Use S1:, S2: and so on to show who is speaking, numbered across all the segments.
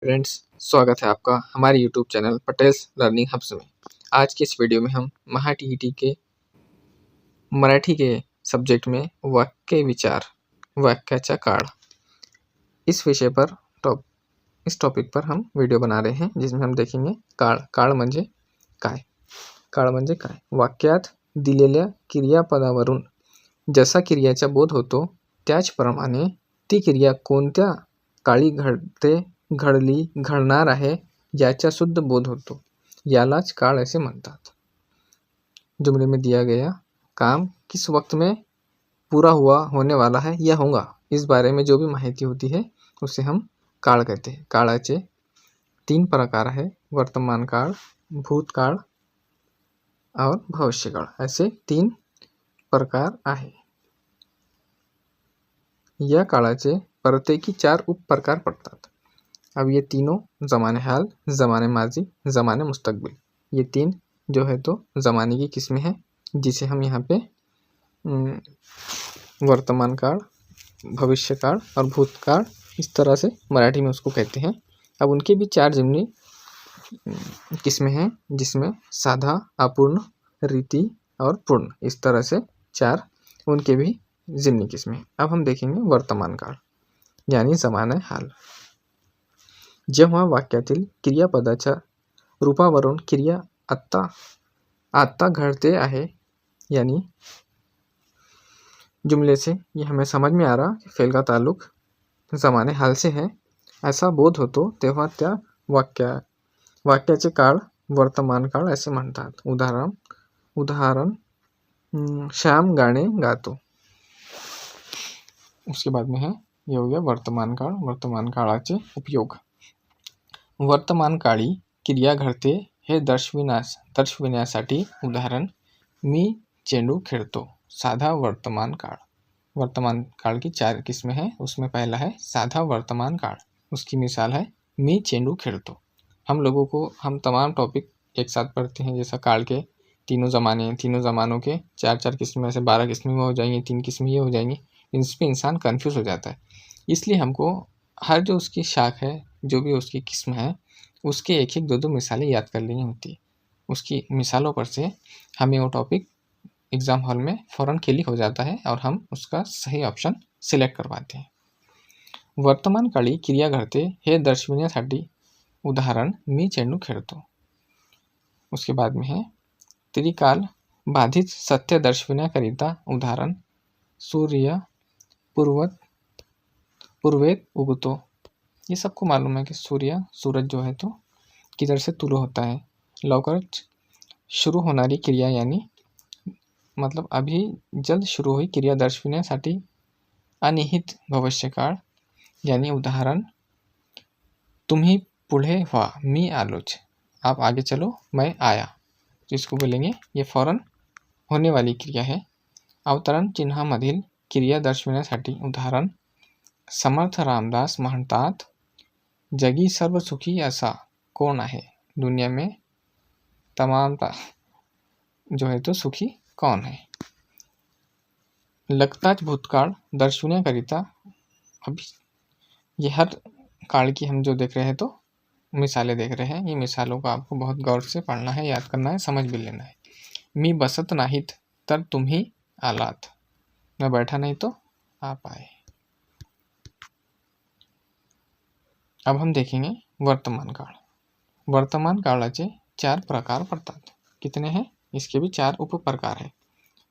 S1: Friends, स्वागत है आपका हमारे YouTube channel Patels learning hubs में। आज के इस वीडियो में हम महाटीईटी के मराठी के सब्जेक्ट में वाक्य विचार वाक्याचा काळ इस विषय पर इस टॉपिक पर हम वीडियो बना रहे हैं, जिसमें हम देखेंगे काळ म्हणजे काय। काळ म्हणजे काय? वाक्यात दिलेल्या क्रियापदावरून जसा क्रियाचा बोध होतो त्याचप्रमाणे ती क्रिया कोणत्या काळी घडली घडणार आहे याचा शुद्ध बोध होतो, यालाच काळ ऐसे म्हणतात। जुमले में दिया गया काम किस वक्त में पूरा होने वाला है या होगा, इस बारे में जो भी माहिती होती है उसे हम काळ कहते हैं। काळाचे 3 प्रकार है, वर्तमान काळ, भूतकाळ और भविष्यकाळ, ऐसे 3 प्रकार आहे। या काळाचे प्रत्येकी 4 उपप्रकार पड़तात। अब ये तीनों ज़माने हाल, ज़माने माजी, ज़माने मुस्तकबिल, ये 3 जो है तो ज़माने की किस्में हैं, जिसे हम यहाँ पे वर्तमान काल, भविष्य काल और भूतकाल इस तरह से मराठी में उसको कहते हैं। अब उनके भी 4 ज़िम्नी किस्में हैं, जिसमें साधा, अपूर्ण, रीति और पूर्ण, इस तरह से 4 उनके भी ज़िम्नी किस्में। अब हम देखेंगे वर्तमान काल यानी ज़माने हाल। जेव्हा वाक्यातील क्रियापदाच्या रूपावरून क्रिया आत्ता घडते आहे, यानी जुमले से ये हमें समझ में आ रहा कि फेल का ताल्लुक ज़माने हाल से है, ऐसा बोध होतो तेव्हा त्या वाक्याचे काळ वर्तमान काळ ऐसे म्हणतात। उदाहरण श्याम गाणे गातो। उसके बाद में है ये हो गया वर्तमान काळ। वर्तमान काळाचे उपयोग। वर्तमान काळी क्रिया घडते हे दर्शविण्यासाठी उदाहरण मी चेंडू खेळतो। साधा वर्तमान काळ। वर्तमान काल की 4 किस्में हैं, उसमें पहला है साधा वर्तमान काल। उसकी मिसाल है मी चेंडू खेळतो। हम तमाम टॉपिक एक साथ पढ़ते हैं, जैसा काल के तीनों ज़मानों के 4 किस्में में से 12 किस्में में हो जाएंगी, 3 किस्में ये हो जाएंगी। इसमें इंसान कंफ्यूज हो जाता है, इसलिए हमको हर जो उसकी शाख है, जो भी उसकी किस्म है, उसके एक 2 मिसालें याद कर लेनी होती है। उसकी मिसालों पर से हमें वो टॉपिक एग्ज़ाम हॉल में फ़ौरन क्लिक हो जाता है और हम उसका सही ऑप्शन सिलेक्ट करवाते हैं। वर्तमान काळी क्रिया घडते हे दर्शविण्यासाठी उदाहरण मी चेंडू खेळतो। उसके बाद में है त्रिकाल बाधित सत्य दर्शविण्याकरिता उदाहरण सूर्य पूर्वेत उगतो। ये सबको मालूम है कि सूरज जो है तो किधर से तुलो होता है। लवकरच शुरू होणारी क्रिया यानी मतलब अभी जल्द शुरू हुई क्रिया दर्शविण्यासाठी अनिहित भविष्यकाळ यानी उदाहरण तुम्ही पुढे व्हा मी आलोच। आप आगे चलो मैं आया, जिसको बोलेंगे ये फौरन होने वाली क्रिया है। अवतरण चिन्हामधील क्रिया दर्शविण्यासाठी उदाहरण समर्थ रामदास म्हणतात जगी सर्व सुखी असा कौन आहे। दुनिया में तमाम जो है तो सुखी कौन है। लगताच भूतकाळ दर्शविण्याकरिता अभी ये हर काल की हम जो देख रहे हैं तो मिसालें देख रहे हैं। ये मिसालों को आपको बहुत गौर से पढ़ना है, याद करना है, समझ भी लेना है। मी बसत नाहीत तर तुम्ही आलात। मैं बैठा नहीं तो आप आए। अब हम देखेंगे वर्तमान काळ। वर्तमान काळाचे 4 प्रकार पड़तात। कितने हैं? इसके भी 4 उप प्रकार है।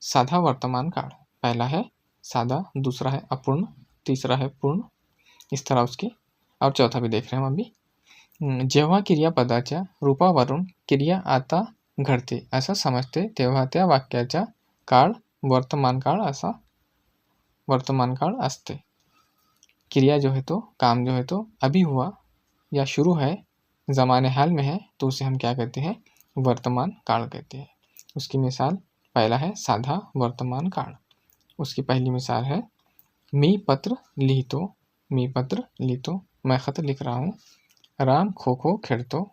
S1: साधा वर्तमान काळ, पहला है साधा, दूसरा है अपूर्ण, तीसरा है पूर्ण, इस तरह उसके और चौथा भी देख रहे हैं हम अभी। जेव्हा क्रियापदाच्या रूपावरून क्रिया आता घडते असं समजते तेव्हा त्या वाक्याचा काळ वर्तमान काळ असते। क्रिया जो है तो काम जो है तो अभी हुआ या शुरू है, ज़माने हाल में है, तो उसे हम क्या कहते हैं? वर्तमान काळ कहते हैं। उसकी मिसाल पहला है साधा वर्तमान काळ। उसकी पहली मिसाल है मी पत्र लिहितो। मैं खत लिख रहा हूँ। राम खो खो खेळतो।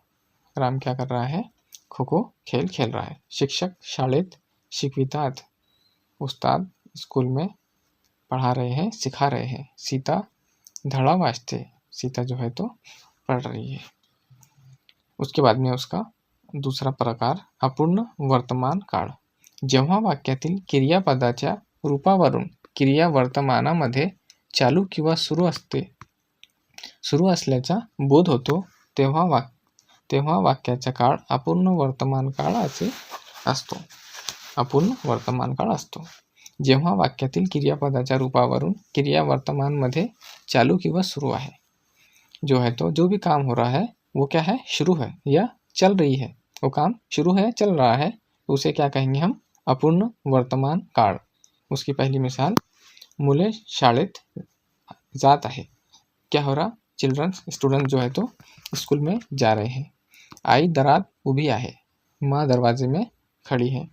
S1: राम क्या कर रहा है? खो खो खेल खेल रहा है। शिक्षक शाळेत शिकवितात। उस्ताद स्कूल में पढ़ा रहे हैं, सिखा रहे हैं। सीता धडा वाचते। सीता जो है तो पढ़ रही है। उसके बाद में उसका दुसरा प्रकार अपूर्ण वर्तमान काळ. जेव्हा वाक्यातील क्रियापदाच्या रूपावरून क्रिया वर्तमानामध्ये चालू किंवा सुरू असल्याचा बोध होतो तेव्हा वाक्याचा काळ अपूर्ण वर्तमान काळाचे असतो. अपूर्ण वर्तमान काळ असतो. जेव्हा वाक्यातील क्रियापदाच्या रूपावरून क्रिया वर्तमान मध्ये चालू किंवा शुरू है, जो है तो जो भी काम हो रहा है वो क्या है, शुरू है या चल रही है. वो काम शुरू है, चल रहा है, तो उसे क्या कहेंगे हम, अपूर्ण वर्तमान काळ. उसकी पहली मिसाल, मुले शाळेत जात आहे. क्या हो रहा, चिल्ड्रन स्टूडेंट जो है तो स्कूल में जा रहे हैं. आई दरात उभी आहे. माँ दरवाजे में खड़ी है.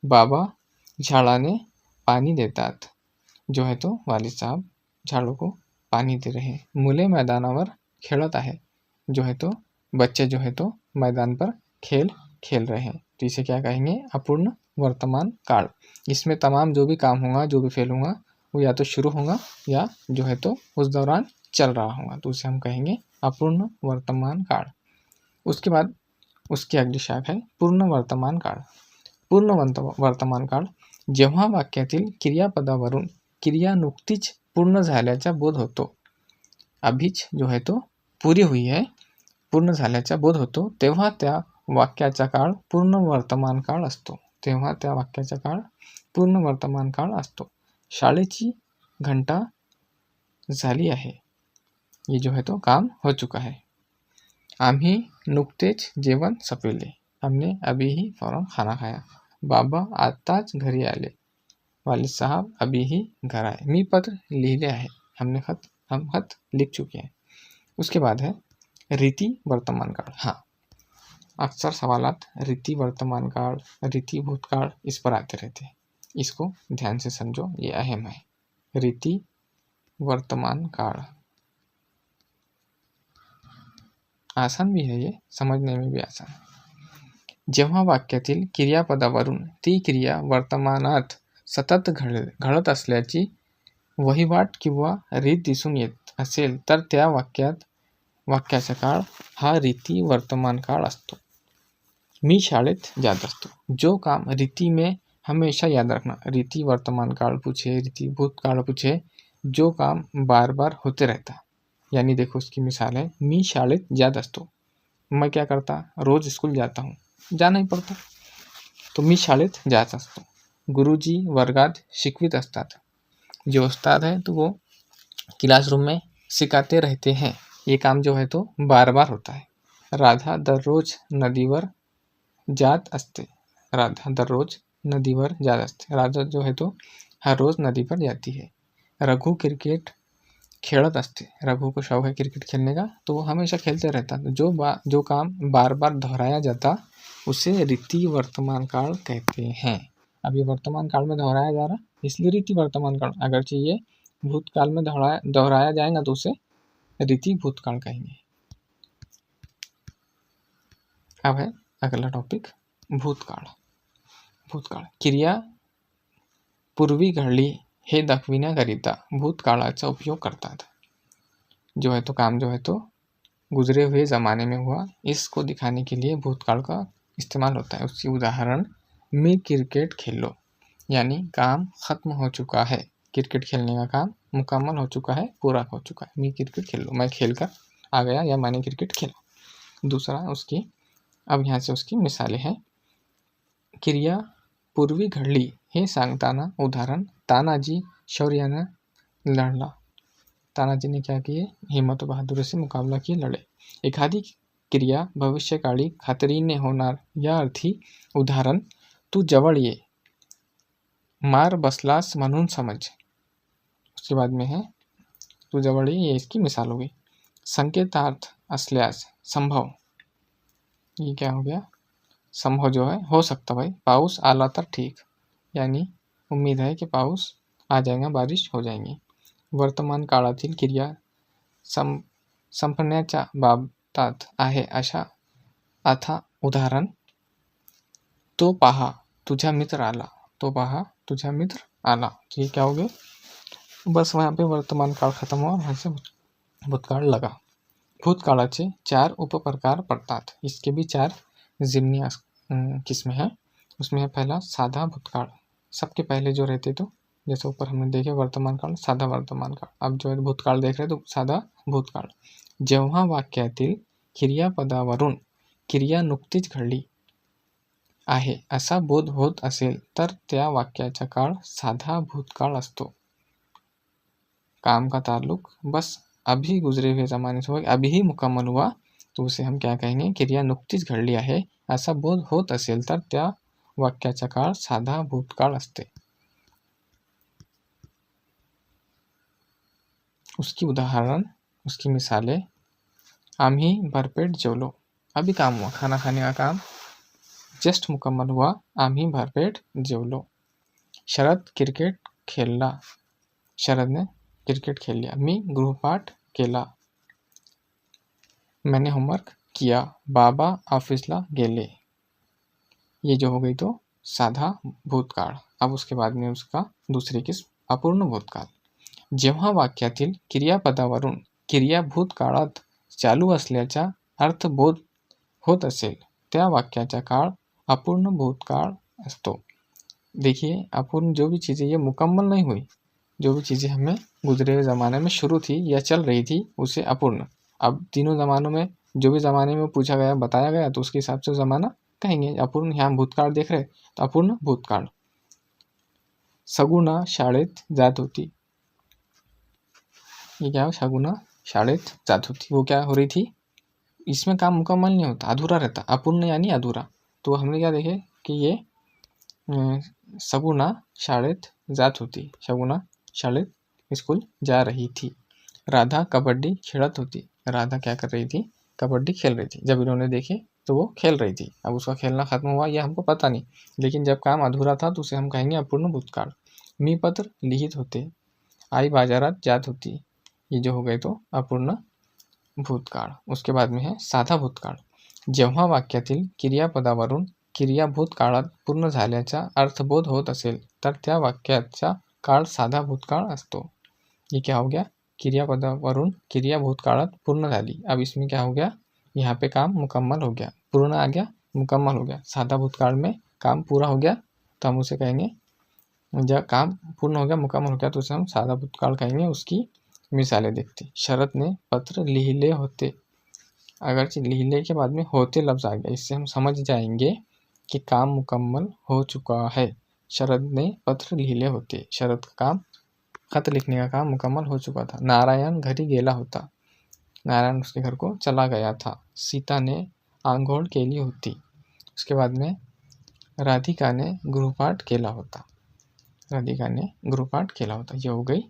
S1: बाबा झाडाने पानी देतात. जो है तो वालिद साहब झाड़ों को पानी दे रहे हैं. मुले मैदानावर खेलत आहे. जो है तो बच्चे जो है तो मैदान पर खेल रहे हैं. तो इसे क्या कहेंगे, अपूर्ण वर्तमान काल. इसमें तमाम जो भी काम होगा, जो भी फेल होगा, वो या तो शुरू होगा या जो है तो उस दौरान चल रहा होगा, तो उसे हम कहेंगे अपूर्ण वर्तमान काळ. उसके बाद उसकी अगली शाखा है पूर्ण वर्तमान काळ. पूर्ण वर्तमान काळ, जेव्हा वाक्यातील क्रियापदावरून क्रिया नुकतीच पूर्ण झाल्याचा बोध होतो. अभीच जो है तो पूरी हुई है, पूर्ण झाल्याचा बोध होतो, तेव्हा त्या वाक्याचा काळ पूर्ण वर्तमान काळ असतो. तेव्हा त्या वाक्याचा काळ पूर्ण वर्तमान काळ असतो. शाळेची घंटा झाली आहे. ये जो है तो काम हो चुका है. आम्ही नुकतेच जेवण संपविले. हमने अभी ही फौरन खाना खाया. बाबा आताच घरी आले. वालिद साहब अभी ही घर आए. मी पत्र लिहिले आहे. हम खत लिख चुके हैं. उसके बाद है रीति वर्तमान काळ. हाँ, अक्सर सवालात रीति वर्तमान काळ, रीति भूतकाळ इस पर आते रहते हैं. इसको ध्यान से समझो, ये अहम है. रीति वर्तमान काळ आसान भी है, ये समझने में भी आसान. जेव्हा वाक्यातील क्रियापदावरून ती क्रिया वर्तमानात सतत घडत असल्याची वहिवाट किंवा रीत दिसून येत असेल तर त्या वाक्याचा काळ हा रीति वर्तमान काळ असतो. मी शाळेत जात असतो. जो काम रीति में हमेशा याद रखना, रीति वर्तमान काल पूछे, रीति भूतकाल पूछे, जो काम बार बार होते रहता. यानी देखो उसकी मिसाल है, मी शाळेत जात असतो. मैं क्या करता, रोज स्कूल जाता हूँ, जाना ही पड़ता, तो मी शाळेत जात असतो. गुरुजी वर्गात शिकवित असतात. जो उस्ताद है तो वो क्लासरूम में सिखाते रहते हैं. ये काम जो है तो बार बार होता है. राधा दररोज नदीवर जात असते. राधा दररोज नदीवर जात असते. राधा जो है तो हर रोज नदी पर जाती है. रघु क्रिकेट खेलत असते. रघु को शौक है क्रिकेट खेलने का, तो वो हमेशा खेलते रहता. जो काम बार बार दोहराया जाता उसे रीति वर्तमान काल कहते हैं. अब ये वर्तमान काल में दोहराया जा रहा, इसलिए रीति वर्तमान काल. अगर चाहिए भूतकाल में दोहराया जाएगा तो उसे रीति भूतकाल कहेंगे. अब है अगला टॉपिक भूतकाळ. भूतकाळ क्रिया पूर्वी घडली हे दाखविण्याकरिता भूतकाळाचा उपयोग करतात. जो है तो काम जो है तो गुजरे हुए ज़माने में हुआ, इसको दिखाने के लिए भूतकाल का इस्तेमाल होता है. उसकी उदाहरण, मैं क्रिकेट खेल लो, यानी काम ख़त्म हो चुका है. क्रिकेट खेलने का काम मुकम्मल हो चुका है, पूरा हो चुका है. मैं क्रिकेट खेल लो, मैं खेल कर आ गया या मैंने क्रिकेट खेला. दूसरा उसकी, अब यहाँ से उसकी मिसालें हैं. क्रिया पूर्वी घडली हे सांगताना उदाहरण, तानाजी शौर्याने लढला. तानाजी ने क्या किए, हिम्मत और बहादुरी से मुकाबला किए, लढे. एखादी क्रिया भविष्यकाळी खात्रीने होणार या अर्थी, उदाहरण, तू जवळ ये, मार बसलास म्हणून समझ. उसके बाद में है तू जवळ ये इसकी मिसाल हो गई. संकेतार्थ असल्यास, संभव, ये क्या हो गया, संभव जो है हो सकता भाई. पाऊस आला तर ठीक, यानी उम्मीद है कि पाऊस आ जाएगा, बारिश हो जाएंगी. वर्तमान काळातील क्रिया संपण्याच्या बाबतात आहे अशा अथा, उदाहरण, तो पहा तुझा मित्र आला. तो पहा तुझा मित्र आला. ये क्या हो गया, बस वहाँ पे वर्तमान काल खत्म हुआ, वहाँ से भूतकाल लगा. भूतकाळाचे 4 उपप्रकार पडतात. इसके भी 4 ज़िमनी किस्में हैं। उसमें है पहला साधा भूतकाळ। सबके पहले जो रहते तो जैसे ऊपर हमने देखे वर्तमान काळ, साधा वर्तमान काळ. अब जो है भूतकाळ देख रहे तो साधा भूतकाळ. जेव्हा वाक्यातील क्रियापदावरून क्रिया नुकतीच घडली आहे असा बोध होत असेल तर त्या वाक्याचा काळ साधा भूतकाळ असतो. काम का ताल्लुक बस अभी गुजरे हुए ज़माने से हुआ, अभी ही मुकम्मल हुआ तो उसे हम क्या कहेंगे, क्रिया नुकतीच घडली आहे असा बोध होत असेल तर त्या वाक्याचा काळ साधा भूतकाळ असते. उसकी उदाहरण, उसकी मिसालें, आम्ही भरपेट जेवलो. अभी काम हुआ, खाना खाने का काम जस्ट मुकम्मल हुआ, आम्ही भरपेट जेवलो. शरद क्रिकेट खेळला. शरद ने क्रिकेट खेल लिया. मी गृहपाठ केला. मैंने होमवर्क किया. बाबा ऑफिसला गेले. ये जो हो गई तो साधा भूतकाळ. अब उसके बाद में उसका दूसरी किस्म अपूर्ण भूतकाळ. जेव्हा वाक्यातील क्रियापदावरून क्रिया भूतकाळात चालू असल्याचा अर्थबोध होत असेल त्या वाक्याचा काळ अपूर्ण भूतकाळ असतो. देखिए अपूर्ण जो भी चीज़ें ये मुकम्मल नहीं हुई, जो भी चीज़ें हमें गुजरे हुए ज़माने में शुरू थी या चल रही थी उसे अपूर्ण. अब तीनों ज़मानों में जो भी ज़माने में पूछा गया बताया गया तो उसके हिसाब से ज़माना कहेंगे. अपूर्ण यहाँ भूतकाळ देख रहे तो अपूर्ण भूतकाळ. सगुणा शाळेत जात होती. ये क्या है, सगुणा शाळेत जात होती. वो क्या हो रही थी, इसमें काम मुकम्मल नहीं होता, अधूरा रहता. अपूर्ण यानी अधूरा. तो हमने क्या देखे कि ये सगुणा शाळेत जात होती. सगुणा शाळेत स्कूल जा रही थी. राधा कबड्डी खेलत होती. राधा क्या कर रही थी, कबड्डी खेल रही थी. जब इन्होंने देखे तो वो खेल रही थी. अब उसका खेलना खत्म हुआ यह हमको पता नहीं, लेकिन जब काम अधूरा था तो उसे हम कहेंगे अपूर्ण भूतकाळ. मी पत्र लिहित होते. आई बाजारात जात होती. ये जो हो गए तो अपूर्ण भूतकाळ. उसके बाद में है साधा भूतकाळ. जेव्हा वाक्यातील क्रियापदावरून क्रिया भूतकाळात पूर्ण झाल्याचा अर्थबोध होत असेल तर त्या वाक्याचा काळ साधा भूतकाळ असतो. ये क्या हो गया, क्रियापदावरून क्रिया भूतकाळात पूर्ण झाली. अब इसमें क्या हो गया, यहाँ पे काम मुकम्मल हो गया. पूर्ण आ गया, मुकम्मल हो गया. साधा भूतकाळ में काम पूरा हो गया तो हम उसे कहेंगे, जब काम पूर्ण हो गया मुकम्मल हो गया तो उसे हम साधा भूतकाळ कहेंगे. उसकी मिसालें देखते. शरद ने पत्र लिहिले होते. अगर लिहिले के बाद में होते लफ्ज़ आ गया, इससे हम समझ जाएंगे कि काम मुकम्मल हो चुका है. शरद ने पत्र लिहिले होते. शरद का काम, खत लिखने का काम मुकम्मल हो चुका था. नारायण घरी गेला होता. नारायण उसके घर को चला गया था. सीता ने आंघोळ केली होती. उसके बाद में राधिका ने गृहपाठ केला होता. राधिका ने गृहपाठ केला होता. ये हो गई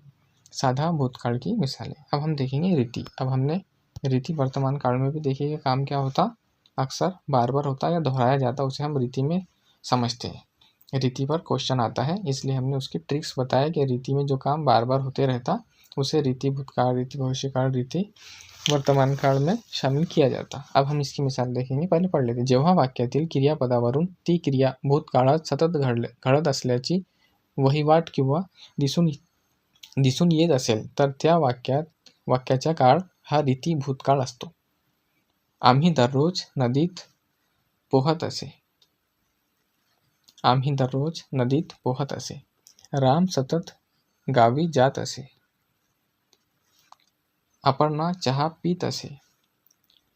S1: साधा भूतकाळ की मिसालें. अब हम देखेंगे रीति. अब हमने रीति वर्तमान काल में भी देखिए कि काम क्या होता, अक्सर बार बार होता या दोहराया जाता, उसे हम रीति में समझते हैं. रीति पर क्वेश्चन आता है इसलिए हमने उसकी ट्रिक्स बताया कि रीति में जो काम बार बार होते रहता उसे रीति भूतकाळ, रीति भविष्यकाळ, रीति वर्तमान काळ में शामिल किया जाता. अब हम इसकी मिसाल देखेंगे. पहले पढ़ लेते. जेव्हा वाक्यातील क्रियापदावरून ती क्रिया भूतकाळात सतत घडत असल्याची वहिवाट किंवा दिसून येत असेल तर त्या वाक्याचा काळ हा रीती भूतकाळ असतो. आम्ही दररोज नदीत पोहत असे. आम्ही दररोज नदीत पोहत असे. राम सतत गावी जात असे. अपर्णा चहा पीत असे.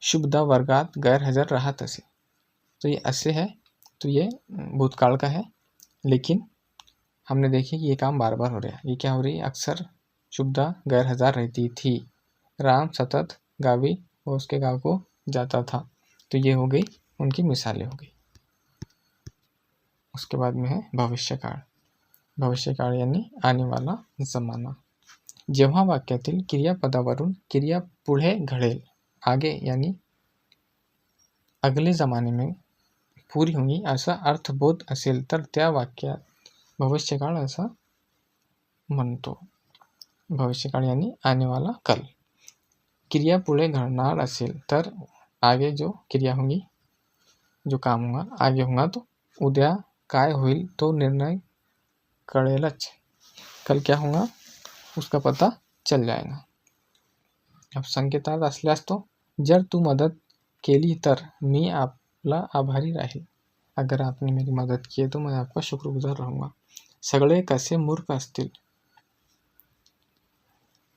S1: शुभदा वर्गात गैरहजर राहत असे. तो ये असे है तो ये भूतकाळ का है, लेकिन हमने देखे कि ये काम बार बार हो रहा है. ये क्या हो रही है, अक्सर शुभदा गैरहजर रहती थी. राम सतत गावी वो उसके गाँव को जाता था. तो ये हो गई उनकी मिसालें हो गई. उसके बाद में है भविष्यकाळ. भविष्यकाळ यानी आने वाला ज़माना. जेव्हा वाक्यातील क्रियापदावरून क्रिया पुढे घडेल, आगे यानी अगले ज़माने में पूरी होंगी असा अर्थबोध असेल तर त्या वाक्यात भविष्यकाळ असा म्हणतो. भविष्यकाळ यानी आने वाला कल. क्रिया पुढे घडणार असेल तर आगे जो क्रिया होंगी, जो काम होगा आगे होगा तो उद्या काय होईल तो निर्णय कळेलच. कल क्या होगा उसका पता चल जाएगा. अब संकेतार्थ असल्यास तो जर तू मदत केली तर मी आपला आभारी राहील. अगर आपने मेरी मदद की है तो मैं आपका शुक्रगुजार रहूँगा. सगळे कसे मूर्ख असतील.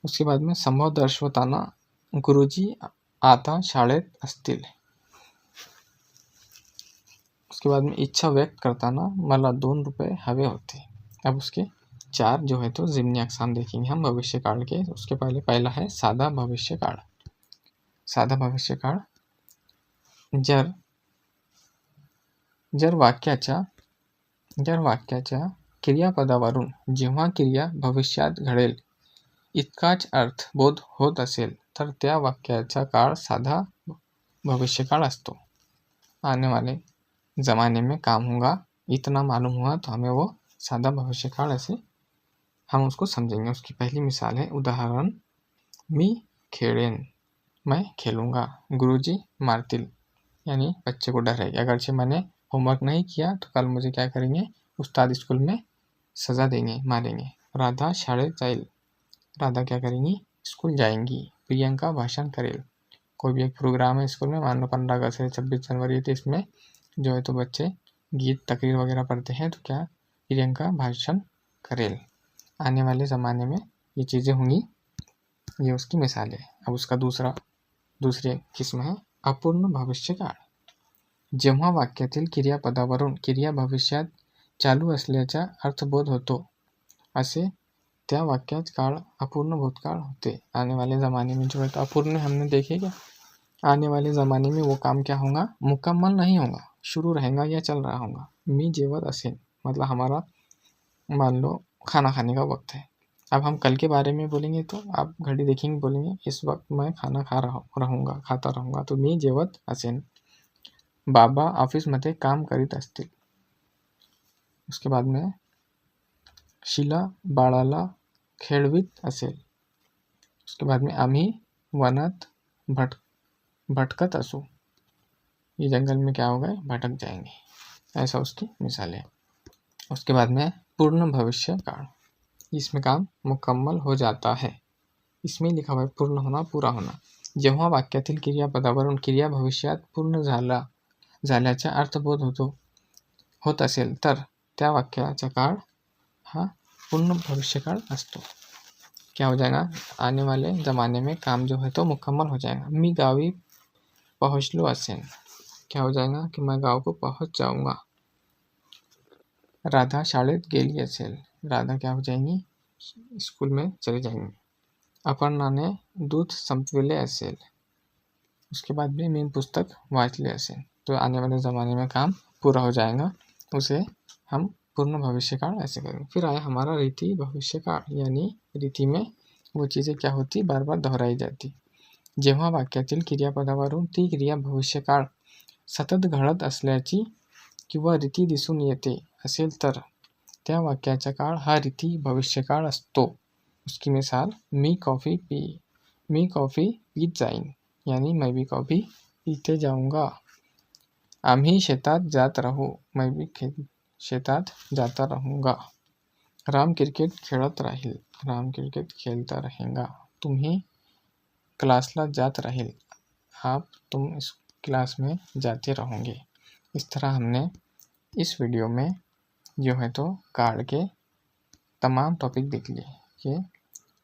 S1: उसके बाद में संभव दर्शवताना गुरुजी आता शाळेत असतील. उसके बाद में इच्छा व्यक्त करताना मला 2 रुपये हवे होते. अब उसके 4 जो है तो ज़िम्नी अक़साम देखेंगे हम भविष्य काल के. उसके पहला है साधा भविष्य काळ. साधा भविष्य काळ जर वाक्याच्या क्रियापदावरून जेव्हा क्रिया भविष्यात घडेल इतकाच अर्थबोध होत असेल तर त्या वाक्याचा काळ साधा भविष्यकाळ असतो. आने वाले ज़माने में काम होगा इतना मालूम हुआ तो हमें वो सादा भविष्यकाळ ऐसे हम उसको समझेंगे. उसकी पहली मिसाल है उदाहरण मी खेळेन, मैं खेलूँगा. गुरुजी मारतील यानी बच्चे को डर है कि अगरचे मैंने होमवर्क नहीं किया तो कल मुझे क्या करेंगे, उस्ताद स्कूल में सज़ा देंगे, मारेंगे. राधा शाळेत जाईल, राधा क्या करेंगी, स्कूल जाएंगी. प्रियंका भाषण करेल. कोई भी एक प्रोग्राम है स्कूल में, मान लो 15 अगस्त है, 26 जनवरी है, तो इसमें जो है तो बच्चे गीत तकरीर वगैरह पढ़ते हैं तो क्या प्रियंका भाषण करेल. आने वाले ज़माने में ये चीज़ें होंगी. ये उसकी मिसाल है. अब उसका दूसरी किस्म है अपूर्ण भविष्यकाळ. जेव्हा वाक्यातील क्रियापदावरून क्रिया भविष्यात चालू असल्याचा अर्थबोध होतो असे त्या वाक्याच काळ अपूर्ण भूतकाळ होते. आने वाले ज़माने में जो है तो अपूर्ण हमने देखे क्या, आने वाले ज़माने में वो काम क्या होगा, मुकम्मल नहीं होगा, शुरू रहेगा या चल रहा होगा. मी जेवत असेल मतलब हमारा मान लो खाना खाने का वक्त है. अब हम कल के बारे में बोलेंगे तो आप घड़ी देखेंगे बोलेंगे इस वक्त मैं खाना खाता रहूँगा. तो मी जेवत असेन. बाबा ऑफिसमध्ये काम करीत असतील. उसके बाद में शीला बाळाला खेळवीत असेल. उसके बाद में आम्ही वनात भटकत असू. ये जंगल में क्या होगा, भटक जाएंगे. ऐसा उसकी मिसाल है. उसके बाद में पूर्ण भविष्य काळ. इसमें काम मुकम्मल हो जाता है. इसमें लिखा हुआ है पूर्ण होना, पूरा होना. जेव्हा वाक्यातील क्रियापदावरून क्रिया भविष्यात पूर्ण झाल्याचा अर्थबोध होत असेल तर त्या वाक्याचा काळ हा पूर्ण भविष्यकाळ असतो. क्या हो जाएगा, आने वाले ज़माने में काम जो है तो मुकम्मल हो जाएगा. मी गावी पहुँचलो असेन. क्या हो जाएगा कि मैं गाँव को पहुँच जाऊँगा. राधा शाळेत गेली असेल. राधा क्या हो जाएंगी, स्कूल में चले जाएंगे. अपर्णाने दूध संपविले असेल. उसके बाद भी मैं पुस्तक वाचले असेल. तो आने वाले ज़माने में काम पूरा हो जाएगा, उसे हम पूर्ण भविष्यकाळ ऐसे करेंगे. फिर आया हमारा रीति भविष्यकाळ. यानी रीति में वो चीज़ें क्या होती, बार बार दोहराई जाती. जेव्हा वाक्यातील क्रियापदावरून ती क्रिया भविष्यकाळ सतत घडत असल्याची किंवा रीती दिसून येते असेल तर त्या वाक्याचा काळ हा रीती भविष्यकाळ असतो. उसकी मिसाल मी कॉफ़ी पीत जाईन यानी मैं भी कॉफ़ी पीते जाऊँगा. आम्ही शेतात जात राहू. मैं भी शेतात जाता रहूँगा. राम क्रिकेट खेळत राहील. राम क्रिकेट खेलता रहेगा. तुम्ही क्लासला जात राहील. तुम इस क्लास में जाते रहोगे. इस तरह हमने इस वीडियो में जो है तो काल के तमाम टॉपिक देख लिए कि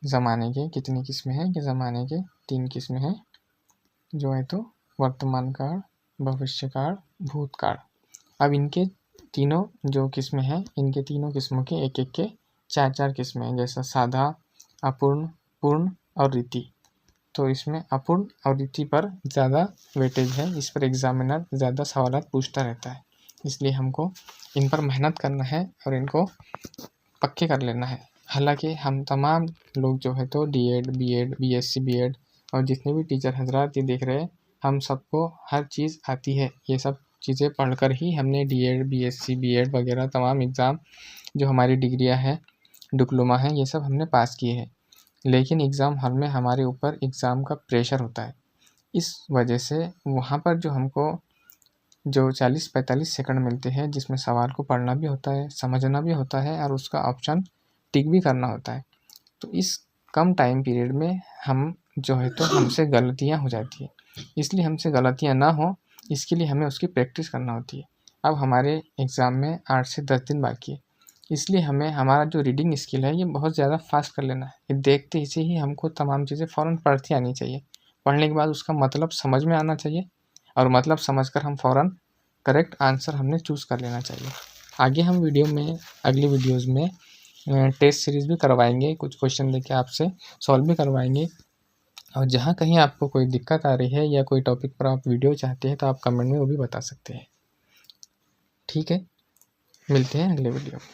S1: ज़माने के कितनी किस्में हैं, कि ज़माने के 3 किस्में हैं जो है तो वर्तमान काल, भविष्य काल, भूतकाल. अब इनके तीनों जो किस्में हैं, इनके तीनों किस्मों के एक के 4 किस्में हैं. जैसा साधा, अपूर्ण, पूर्ण और रीति. तो इसमें अपूर्ण और रीति पर ज़्यादा वेटेज है. इस पर एग्जामिनर ज़्यादा सवाल पूछता रहता है, इसलिए हमको इन पर मेहनत करना है और इनको पक्के कर लेना है. हालांकि हम तमाम लोग जो है तो D.Ed, B.Ed, BSc, B.Ed और जितने भी टीचर हजरात ये देख रहे हैं, हम सबको हर चीज़ आती है. ये सब चीज़ें पढ़कर ही हमने D.Ed, BSc, B.Ed वगैरह तमाम एग्ज़ाम जो हमारी डिग्रियां हैं, डिप्लोमा है, ये सब हमने पास किए हैं. लेकिन एग्ज़ाम हॉल में हमारे ऊपर एग्ज़ाम का प्रेशर होता है. इस वजह से वहाँ पर जो हमको जो 40-45 सेकंड मिलते हैं, जिसमें सवाल को पढ़ना भी होता है, समझना भी होता है और उसका ऑप्शन टिक भी करना होता है. तो इस कम टाइम पीरियड में हम जो है तो हमसे गलतियाँ हो जाती है. इसलिए हमसे गलतियाँ ना हो, इसके लिए हमें उसकी प्रैक्टिस करना होती है। अब हमारे एग्ज़ाम में 8 से 10 दिन बाकी है, इसलिए हमें हमारा जो रीडिंग स्किल है ये बहुत ज़्यादा फास्ट कर लेना है। ये देखते ही हमको तमाम चीज़ें फ़ौरन पढ़ती आनी चाहिए। पढ़ने के बाद उसका मतलब समझ में आना चाहिए और मतलब समझकर हम फ़ौरन करेक्ट आंसर हमने चूज़ कर लेना चाहिए। आगे हम अगली वीडियोज़ में टेस्ट सीरीज़ भी करवाएंगे, कुछ क्वेश्चन लेके आपसे सॉल्व भी करवाएंगे। और जहाँ कहीं आपको कोई दिक्कत आ रही है या कोई टॉपिक पर आप वीडियो चाहते हैं तो आप कमेंट में वो भी बता सकते हैं। ठीक है, मिलते हैं अगले वीडियो में।